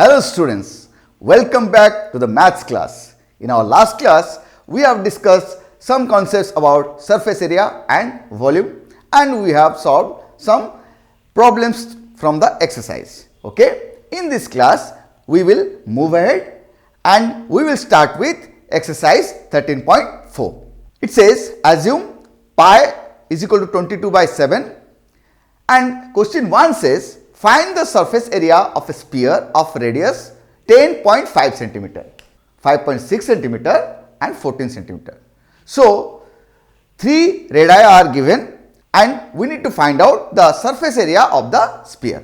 Hello students, welcome back to the maths class. In our last class, we have discussed some concepts about surface area and volume, and we have solved some problems from the exercise. Okay, in this class, we will move ahead and we will start with exercise 13.4. It says, assume pi is equal to 22/7, and question 1 says, find the surface area of a sphere of radius 10.5 centimeter, 5.6 centimeter and 14 centimeter. So, 3 radii are given and we need to find out the surface area of the sphere.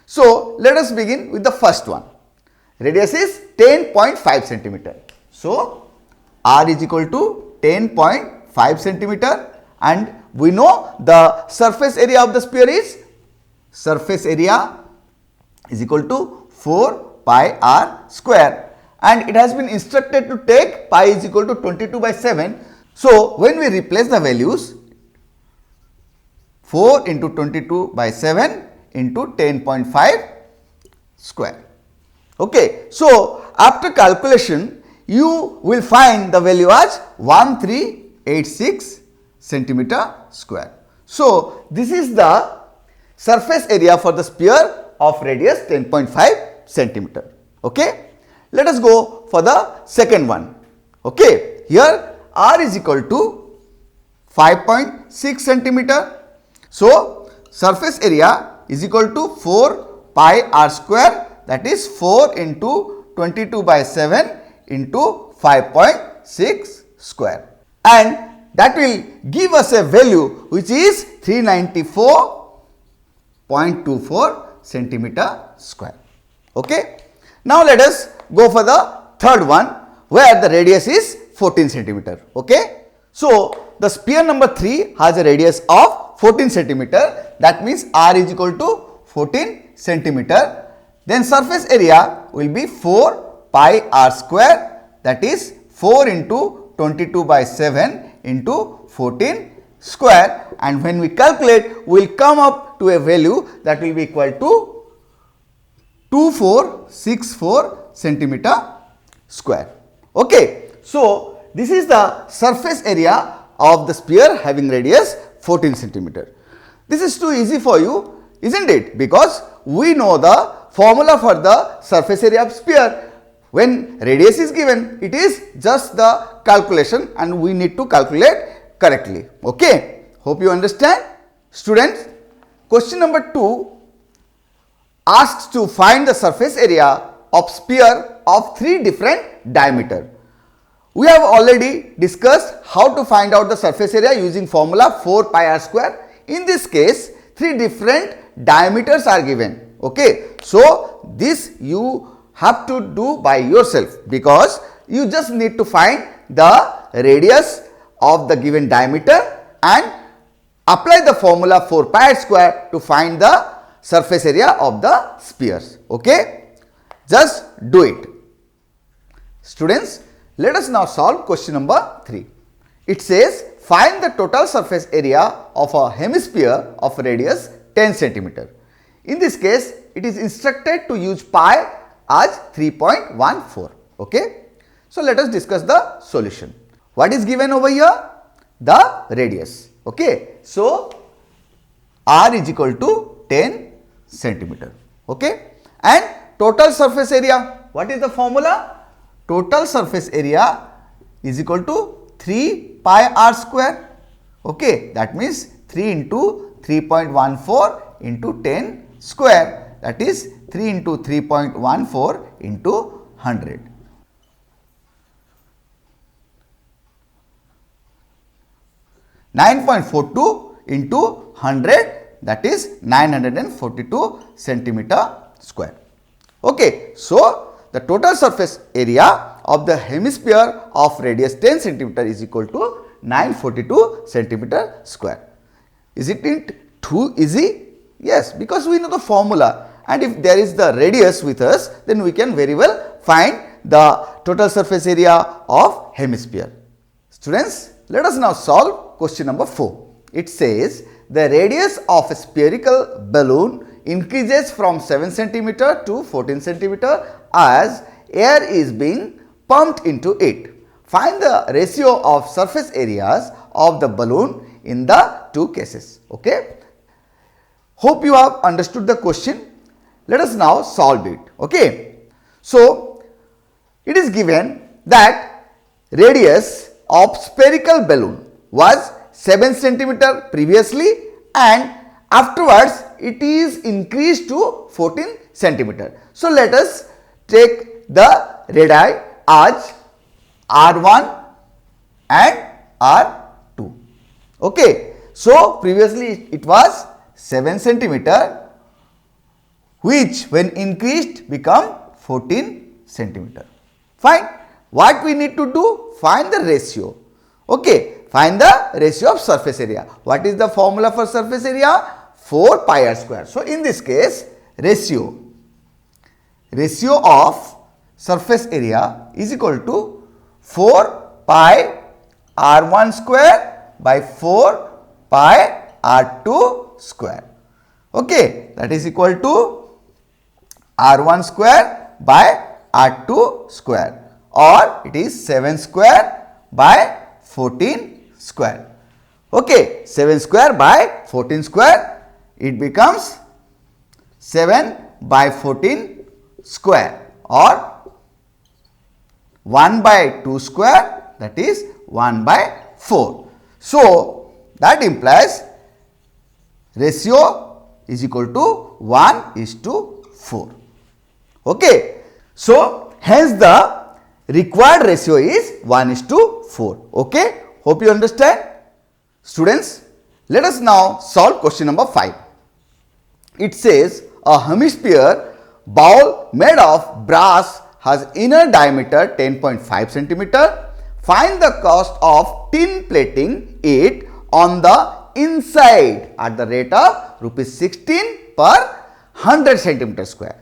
So, let us begin with the first one. Radius is 10.5 centimeter. So, r is equal to 10.5 centimeter, and we know the surface area of the sphere is equal to 4 pi r square, and it has been instructed to take pi is equal to 22/7. So, when we replace the values, 4 into 22/7 into 10.5 square. Okay. So, after calculation, you will find the value as 1386 centimeter square. So, this is the surface area for the sphere of radius 10.5 centimeter. Okay. Let us go for the second one. Okay. Here r is equal to 5.6 centimeter. So, surface area is equal to 4 pi r square, that is 4 into 22/7 into 5.6 square, and that will give us a value which is 394.24 centimeter square. Okay. Now, let us go for the third one where the radius is 14 centimeter. Okay. So, the sphere number 3 has a radius of 14 centimeter, that means r is equal to 14 centimeter. Then surface area will be 4 pi r square, that is 4 into 22/7 into 14 square, and when we calculate, we will come up to a value that will be equal to 2464 centimeter square. Okay. So, this is the surface area of the sphere having radius 14 centimeter. This is too easy for you, isn't it? Because we know the formula for the surface area of sphere. When radius is given, it is just the calculation and we need to calculate correctly. Okay. Hope you understand. Students, question number 2 asks to find the surface area of sphere of 3 different diameter. We have already discussed how to find out the surface area using formula 4 pi r square. In this case, 3 different diameters are given. Okay. So, this you have to do by yourself, because you just need to find the radius of the given diameter and apply the formula 4 pi r square to find the surface area of the spheres. Okay. Just do it. Students, let us now solve question number 3. It says, find the total surface area of a hemisphere of radius 10 centimeter. In this case, it is instructed to use pi as 3.14. Okay. So, let us discuss the solution. What is given over here? The radius. Okay. So, r is equal to 10 centimeter. Okay. And total surface area, what is the formula? Total surface area is equal to 3 pi r square. Okay. That means 3 into 3.14 into 10 square, that is 3 into 3.14 into 100. (9.42) into 100, that is 942 centimeter square. Okay. So, the total surface area of the hemisphere of radius 10 centimeter is equal to 942 centimeter square. Is it too easy? Yes, because we know the formula, and if there is the radius with us, then we can very well find the total surface area of hemisphere. Students, let us now solve question number 4. It says, the radius of a spherical balloon increases from 7 centimeter to 14 centimeter as air is being pumped into it. Find the ratio of surface areas of the balloon in the two cases. Okay. Hope you have understood the question. Let us now solve it. Okay. So, it is given that radius of spherical balloon was 7 centimeter previously and afterwards it is increased to 14 centimeter. So, let us take the radii as R1 and R2. Okay. So, previously it was 7 centimeter which when increased become 14 centimeter. Fine. What we need to do? Find the ratio. Okay. Find the ratio of surface area. What is the formula for surface area? 4 pi r square. So, in this case ratio of surface area is equal to 4 pi r1 square by 4 pi r2 square. Okay. That is equal to r1 square by r2 square, or it is 7 square by 14 square. Okay. 7 square by 14 square, it becomes 7 by 14 square, or 1 by 2 square, that is 1 by 4. So, that implies ratio is equal to 1:4. Okay. So, hence the required ratio is 1:4. Okay. Hope you understand. Students, let us now solve question number 5. It says a hemisphere bowl made of brass has inner diameter 10.5 centimeter. Find the cost of tin plating it on the inside at the rate of rupees 16 per 100 centimeter square.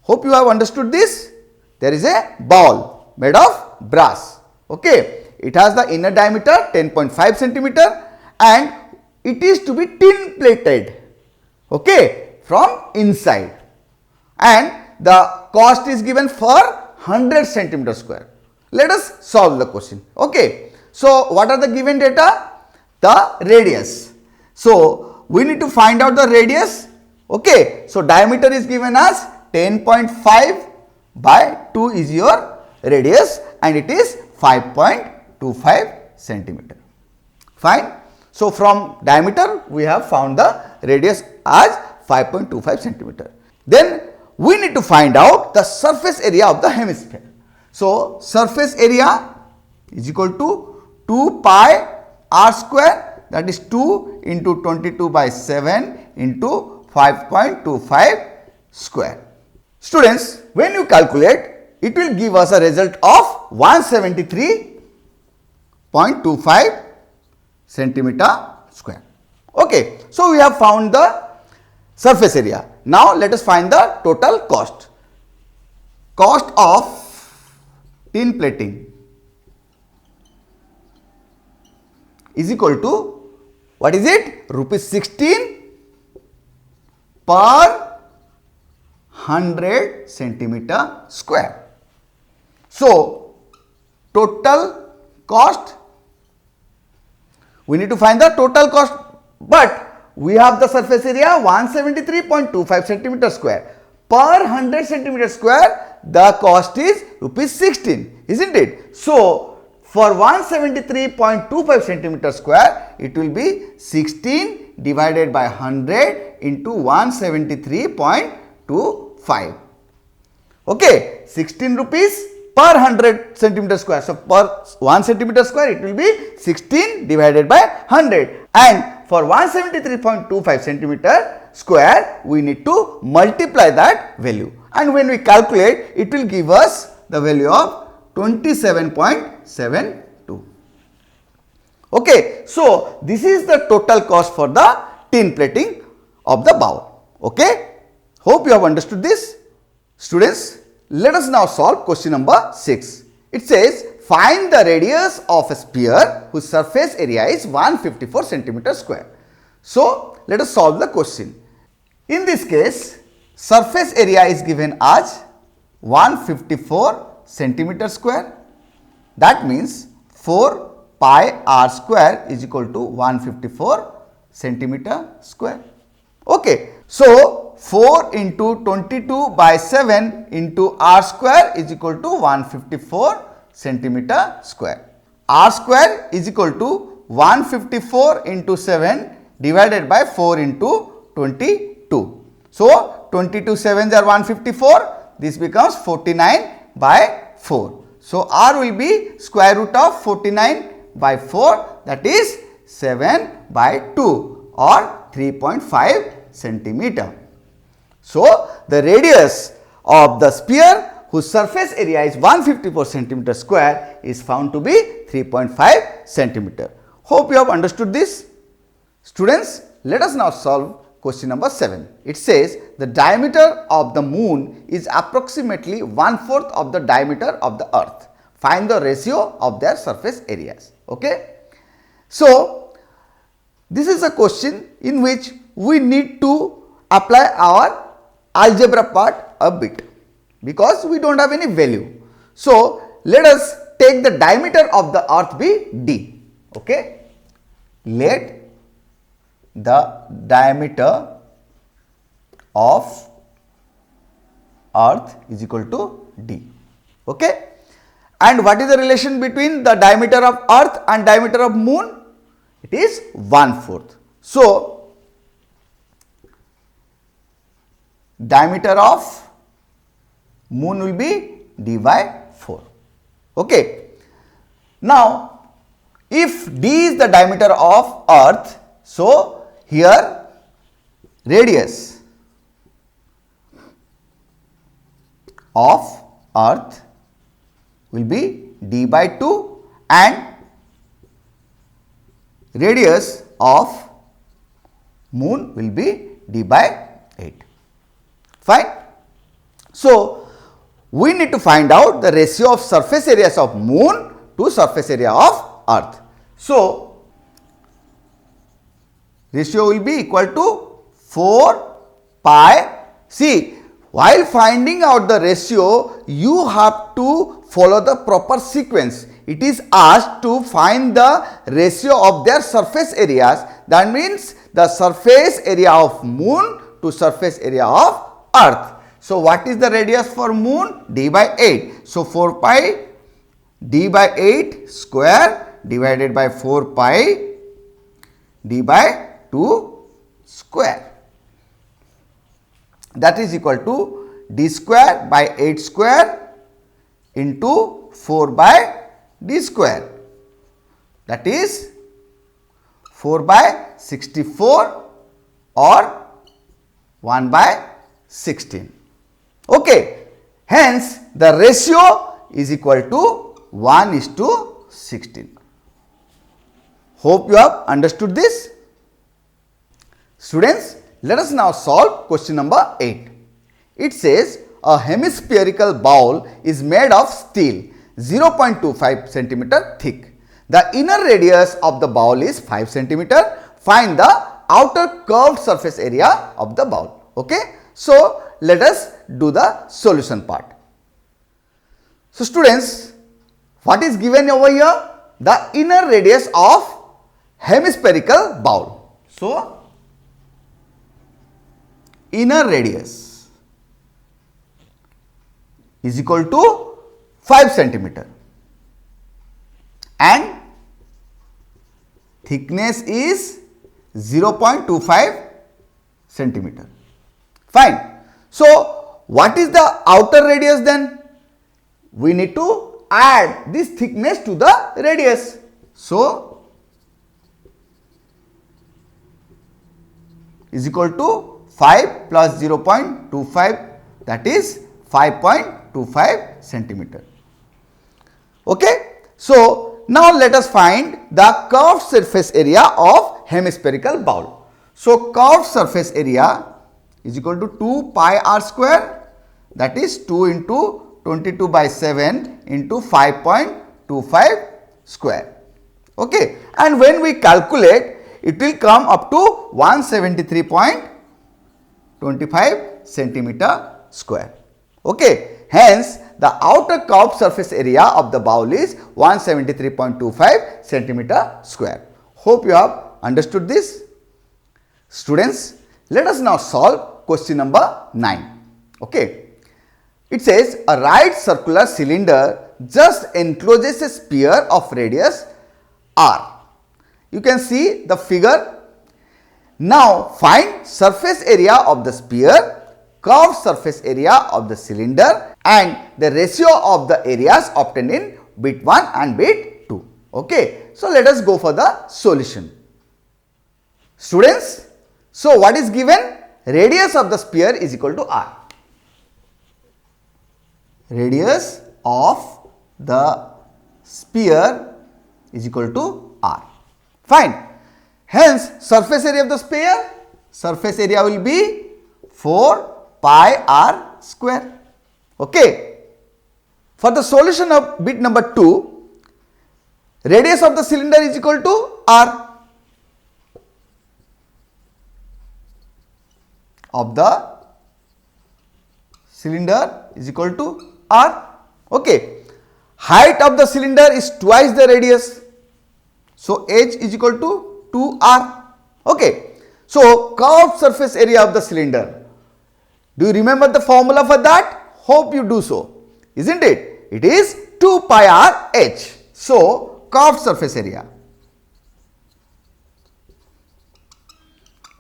Hope you have understood this. There is a bowl made of brass. Okay. It has the inner diameter 10.5 centimeter and it is to be tin plated. Okay, from inside, and the cost is given for 100 centimeter square. Let us solve the question. Okay. So, what are the given data? The radius. So, we need to find out the radius. Okay. So, diameter is given as 10.5 by 2 is your radius and it is 5.25 centimeter. Fine. So, from diameter we have found the radius as 5.25 centimeter. Then we need to find out the surface area of the hemisphere. So, surface area is equal to 2 pi r square, that is 2 into 22 by 7 into 5.25 square. Students, when you calculate, it will give us a result of 173.25 centimeter square. Okay. So, we have found the surface area. Now, let us find the total cost. Cost of tin plating is equal to, what is it? Rupees 16 per 100 centimeter square. So, total cost, we need to find the total cost, but we have the surface area 173.25 centimeter square. Per 100 centimeter square, the cost is rupees 16, isn't it? So, for 173.25 centimeter square, it will be 16 divided by 100 into 173.25. Okay, 16 rupees per 100 centimeter square. So, per 1 centimeter square, it will be 16 divided by 100. And for 173.25 centimeter square, we need to multiply that value. And when we calculate, it will give us the value of 27.72. Okay. So, this is the total cost for the tin plating of the bowl. Okay. Hope you have understood this. Students, let us now solve question number 6. It says, find the radius of a sphere whose surface area is 154 centimeter square. So, let us solve the question. In this case, surface area is given as 154 centimeter square. That means 4 pi r square is equal to 154 centimeter square. Okay. So, 4 into 22 by 7 into r square is equal to 154 centimeter square. R square is equal to 154 into 7 divided by 4 into 22. So, 22 7s are 154. This becomes 49 by 4. So, R will be square root of 49 by 4, that is 7 by 2 or 3.5 centimeter. So, the radius of the sphere whose surface area is 154 centimeter square is found to be 3.5 centimeter. Hope you have understood this. Students, let us now solve question number 7. It says the diameter of the moon is approximately 1/4 of the diameter of the earth. Find the ratio of their surface areas. Okay. So, this is a question in which we need to apply our algebra part a bit because we do not have any value. So, let us take the diameter of the earth be d. Okay. Let the diameter of earth is equal to d. Okay. And what is the relation between the diameter of earth and diameter of moon? It is 1/4. So, diameter of moon will be d by 4. Okay. Now, if d is the diameter of earth, so here radius of earth will be d by 2 and radius of moon will be d by 8. Fine. So, we need to find out the ratio of surface areas of moon to surface area of earth. So, ratio will be equal to 4 pi. See, while finding out the ratio, you have to follow the proper sequence. It is asked to find the ratio of their surface areas. That means the surface area of moon to surface area of earth. So, what is the radius for moon? D by 8. So, 4 pi d by 8 square divided by 4 pi d by 2 square. That is equal to d square by 8 square into 4 by d square. That is 4 by 64 or 1 by 16. Okay. Hence, the ratio is equal to 1:16. Hope you have understood this. Students, let us now solve question number 8. It says a hemispherical bowl is made of steel 0.25 centimeter thick. The inner radius of the bowl is 5 centimeter. Find the outer curved surface area of the bowl. Okay. So, let us do the solution part. So, students, what is given over here? The inner radius of hemispherical bowl. So, inner radius is equal to 5 centimeter and thickness is 0.25 centimeter. Fine. So, what is the outer radius then? We need to add this thickness to the radius. So, is equal to 5 plus 0.25, that is 5.25 centimeter. Okay. So, now let us find the curved surface area of hemispherical bowl. So, curved surface area is equal to 2 pi r square, that is 2 into 22 by 7 into 5.25 square. Okay. And when we calculate, it will come up to 173.5 25 centimeter square. Okay. Hence, the outer curved surface area of the bowl is 173.25 centimeter square. Hope you have understood this. Students, let us now solve question number 9. Okay. It says a right circular cylinder just encloses a sphere of radius r. You can see the figure. Now find surface area of the sphere, curved surface area of the cylinder and the ratio of the areas obtained in bit 1 and bit 2. Okay. So let us go for the solution. Students, so what is given? Radius of the sphere is equal to r. Radius of the sphere is equal to r. Fine. Hence, surface area of the sphere, surface area will be 4 pi r square. Okay. For the solution of bit number 2, radius of the cylinder is equal to r. Of the cylinder is equal to r. Okay. Height of the cylinder is twice the radius. So, h is equal to 2r. Okay. So, curved surface area of the cylinder. Do you remember the formula for that? Hope you do so. Isn't it? It is 2 pi r h. So, curved surface area.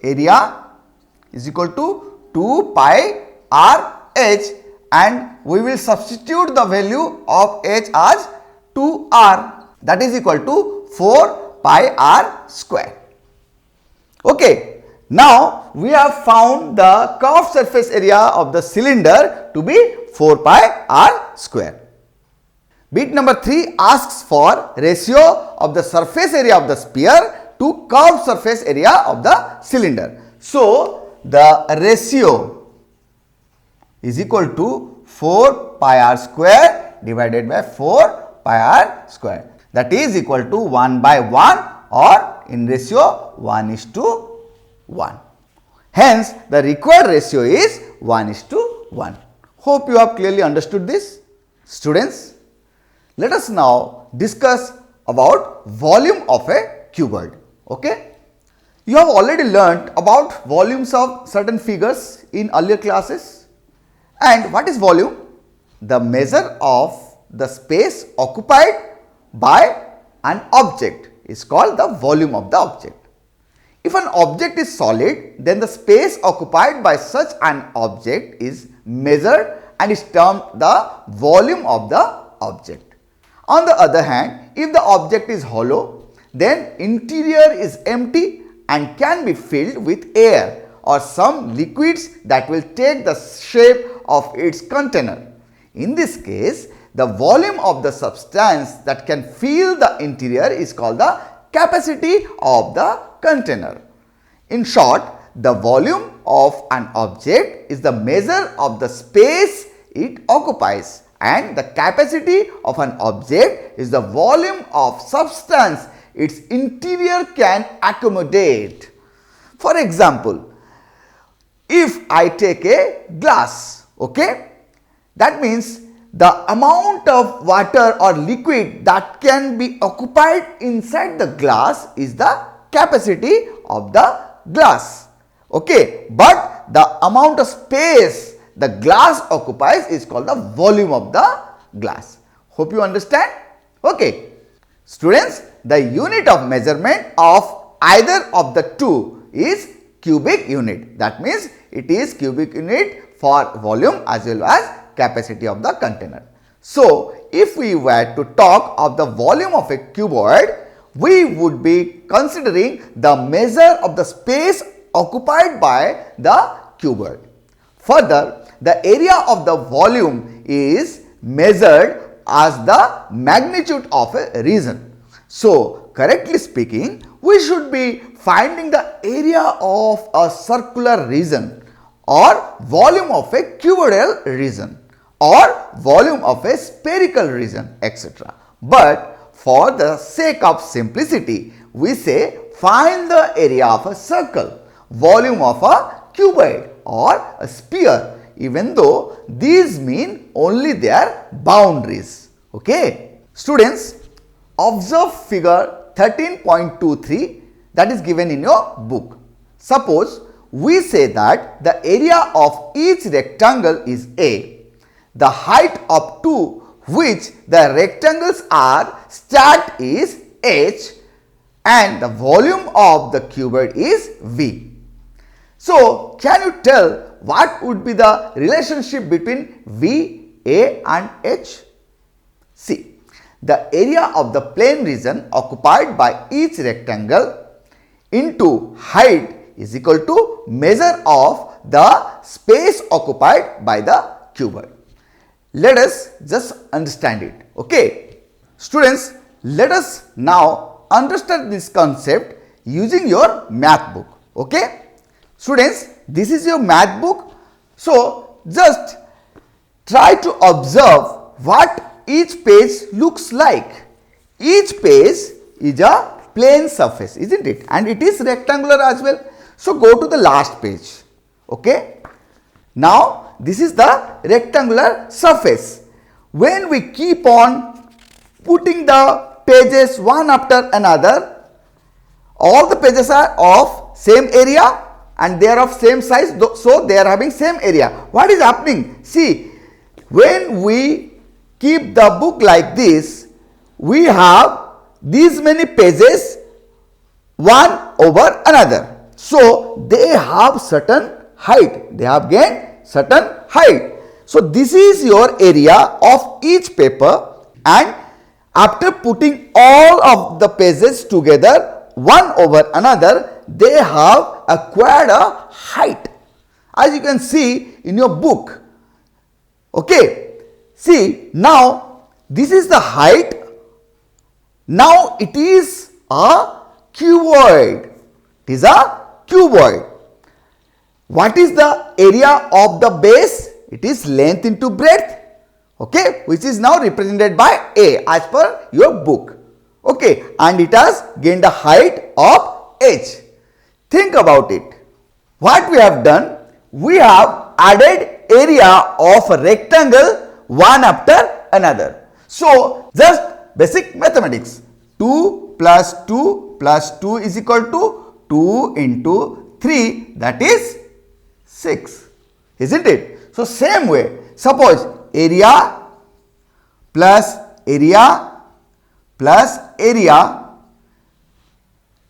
Area is equal to 2 pi r h, and we will substitute the value of h as 2r, that is equal to 4 pi r square. Okay. Now we have found the curved surface area of the cylinder to be 4 pi r square. Bit number 3 asks for ratio of the surface area of the sphere to curved surface area of the cylinder. So the ratio is equal to 4 pi r square divided by 4 pi r square, that is equal to 1 by 1, or in ratio 1:1. Hence, the required ratio is 1:1. Hope you have clearly understood this. Students, let us now discuss about volume of a cuboid. Okay. You have already learnt about volumes of certain figures in earlier classes. And what is volume? The measure of the space occupied by an object is called the volume of the object. If an object is solid, then the space occupied by such an object is measured and is termed the volume of the object. On the other hand, if the object is hollow, then interior is empty and can be filled with air or some liquids that will take the shape of its container. In this case, the volume of the substance that can fill the interior is called the capacity of the container. In short, the volume of an object is the measure of the space it occupies, and the capacity of an object is the volume of substance its interior can accommodate. For example, if I take a glass, okay, that means the amount of water or liquid that can be occupied inside the glass is the capacity of the glass. Okay, but the amount of space the glass occupies is called the volume of the glass. Hope you understand. Okay. Students, the unit of measurement of either of the two is cubic unit. That means it is cubic unit for volume as well as capacity of the container. So, if we were to talk of the volume of a cuboid, we would be considering the measure of the space occupied by the cuboid. Further, the area of the volume is measured as the magnitude of a region. So, correctly speaking, we should be finding the area of a circular region or volume of a cuboidal region or volume of a spherical region, etc. But for the sake of simplicity, we say find the area of a circle, volume of a cuboid or a sphere, even though these mean only their boundaries. Okay. Students, observe figure 13.23 that is given in your book. Suppose we say that the area of each rectangle is A, the height up to which the rectangles are stacked is H, and the volume of the cuboid is V. So, can you tell what would be the relationship between V, A and H? See, the area of the plane region occupied by each rectangle into height is equal to measure of the space occupied by the cuboid. Let us just understand it. Okay. Students, let us now understand this concept using your math book. Okay. Students, this is your math book. So, just try to observe what each page looks like. Each page is a plane surface, isn't it? And it is rectangular as well. So, go to the last page. Okay. Now, this is the rectangular surface. When we keep on putting the pages one after another, all the pages are of same area and they are of same size, so they are having same area. What is happening? See, when we keep the book like this, we have these many pages one over another. So, they have certain height, they have gained certain height. So, this is your area of each paper, and after putting all of the pages together one over another, they have acquired a height, as you can see in your book. Okay. See, now this is the height. Now it is a cuboid. It is a cuboid. What is the area of the base? It is length into breadth. Okay, which is now represented by A as per your book. Okay, and it has gained a height of H. Think about it. What we have done, we have added area of a rectangle one after another. So, just basic mathematics. 2 plus 2 plus 2 is equal to 2 into 3, that is 6. Isn't it? So, same way, suppose area plus area plus area,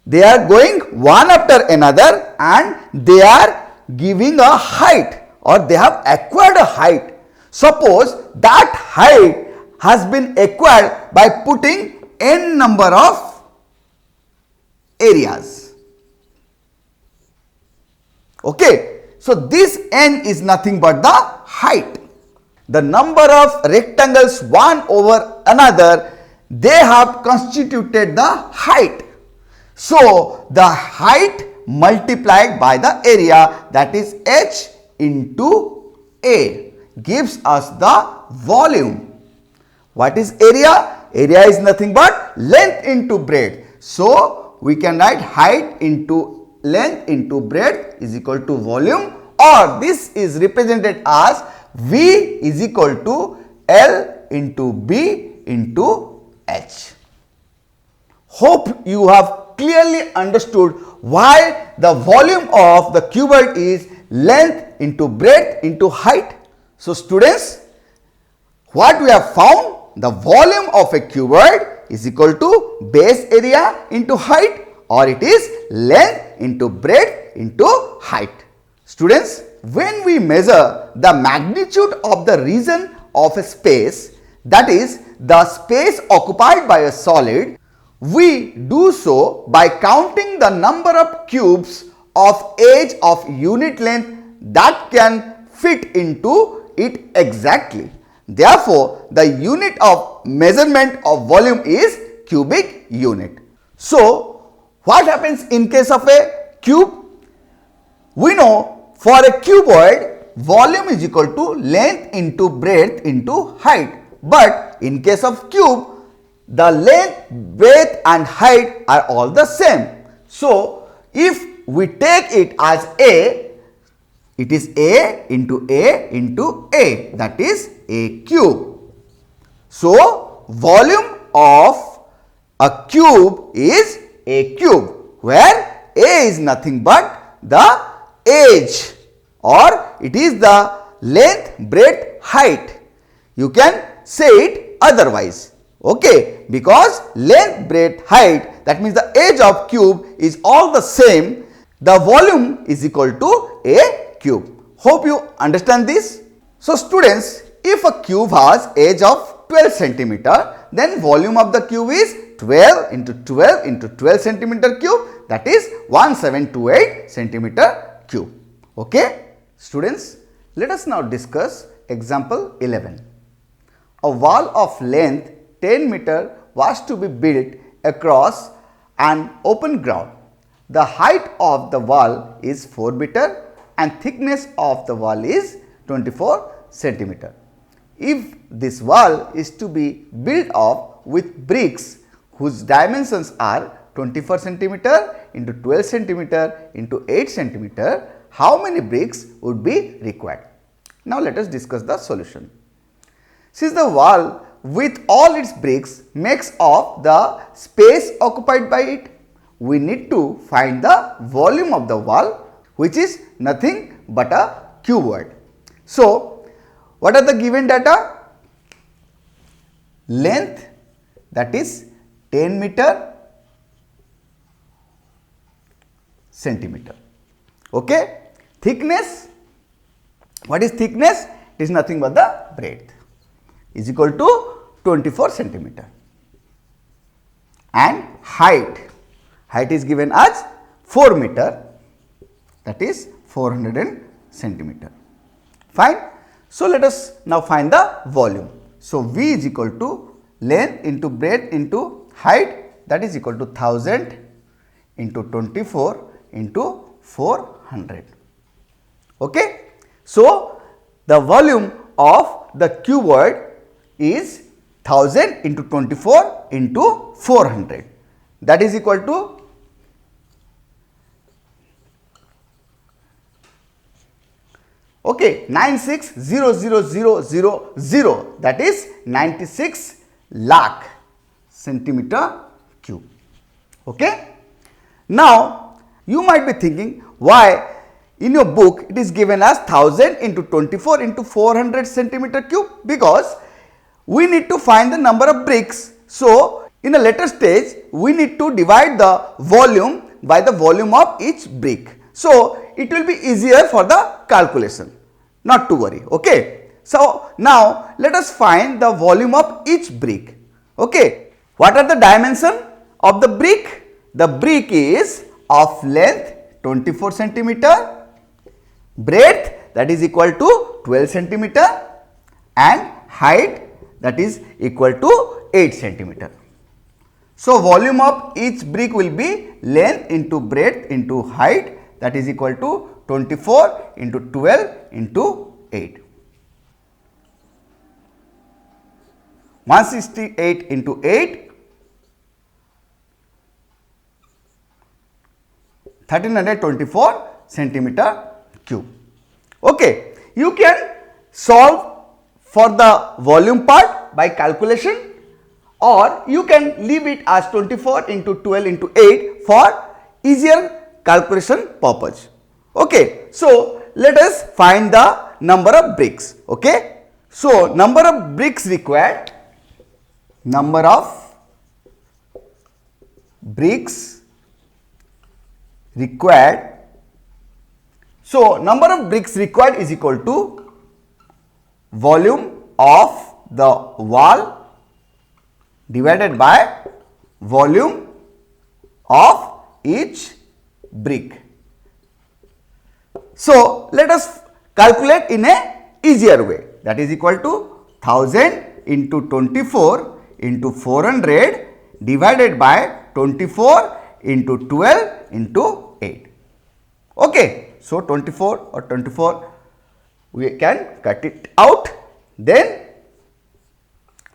they are going one after another and they are giving a height, or they have acquired a height. Suppose that height has been acquired by putting n number of areas. Okay. So, this n is nothing but the height. The number of rectangles one over another, they have constituted the height. So, the height multiplied by the area, that is h into a, gives us the volume. What is area? Area is nothing but length into breadth. So, we can write height into length into breadth is equal to volume, or this is represented as V is equal to L into B into H. Hope you have clearly understood why the volume of the cuboid is length into breadth into height. So, students, what we have found, the volume of a cuboid is equal to base area into height, or it is length into breadth into height. Students, when we measure the magnitude of the region of a space, that is the space occupied by a solid, we do so by counting the number of cubes of edge of unit length that can fit into it exactly. Therefore, the unit of measurement of volume is cubic unit. So, what happens in case of a cube? We know for a cuboid, volume is equal to length into breadth into height. But in case of cube, the length, breadth and height are all the same. So, if we take it as A, It is A into A, that is A cube. So, volume of a cube is A cube, where A is nothing but the edge, or it is the length, breadth, height. You can say it otherwise, okay, because length, breadth, height, that means the edge of cube is all the same. The volume is equal to A cube. Hope you understand this. So, students, if a cube has edge of 12 centimeter, then volume of the cube is 12 into 12 into 12 centimeter cube, that is 1728 centimeter cube. Okay, students, let us now discuss example 11. A wall of length 10 meter was to be built across an open ground. The height of the wall is 4 meter and thickness of the wall is 24 centimeter. If this wall is to be built up with bricks whose dimensions are 24 centimeter into 12 centimeter into 8 centimeter, how many bricks would be required? Now, let us discuss the solution. Since the wall with all its bricks makes up the space occupied by it, we need to find the volume of the wall, which is nothing but a cuboid. So, what are the given data? Length, that is 10 meter centimeter. Okay. Thickness, what is thickness? It is nothing but the breadth, is equal to 24 centimeter. And height is given as 4 meter, that is 400 centimeter. Fine. So, let us now find the volume. So, V is equal to length into breadth into height, that is equal to 1000 into 24 into 400. Okay. So, the volume of the cuboid is 1000 into 24 into 400, that is equal to okay 96,000,000, that is 96 lakh centimeter cube. Okay. Now, you might be thinking, why in your book it is given as 1000 into 24 into 400 centimeter cube? Because we need to find the number of bricks. So, in a later stage we need to divide the volume by the volume of each brick. So, it will be easier for the calculation, not to worry. Okay. So, now let us find the volume of each brick. Okay. What are the dimension of the brick? The brick is of length 24 centimeter, breadth that is equal to 12 centimeter and height that is equal to 8 centimeter. So, volume of each brick will be length into breadth into height, that is equal to 24 into 12 into 8. 168 into 8, 1324 centimeter cube. Okay. You can solve for the volume part by calculation, or you can leave it as 24 into 12 into 8 for easier calculation purpose. Okay. So, let us find the number of bricks. Okay. So, number of bricks required, number of bricks required. So, number of bricks required is equal to volume of the wall divided by volume of each brick. So, let us calculate in a easier way, that is equal to 1000 into 24 into 400 divided by 24 into 12 into 8. Okay. So, 24 or 24 we can cut it out, then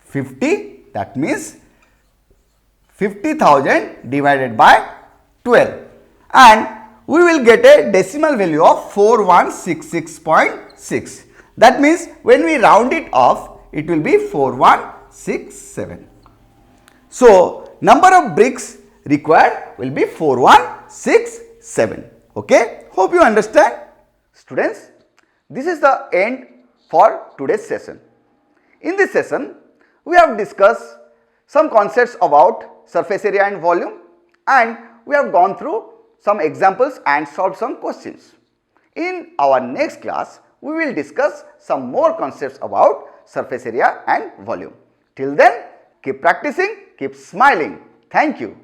50, that means 50,000 divided by 12, and we will get a decimal value of 4166.6. That means when we round it off, it will be 4167. So, number of bricks required will be 4167. Okay, hope you understand. Students, this is the end for today's session. In this session, we have discussed some concepts about surface area and volume, and we have gone through some examples and solved some questions. In our next class, we will discuss some more concepts about surface area and volume. Till then, keep practicing, keep smiling. Thank you.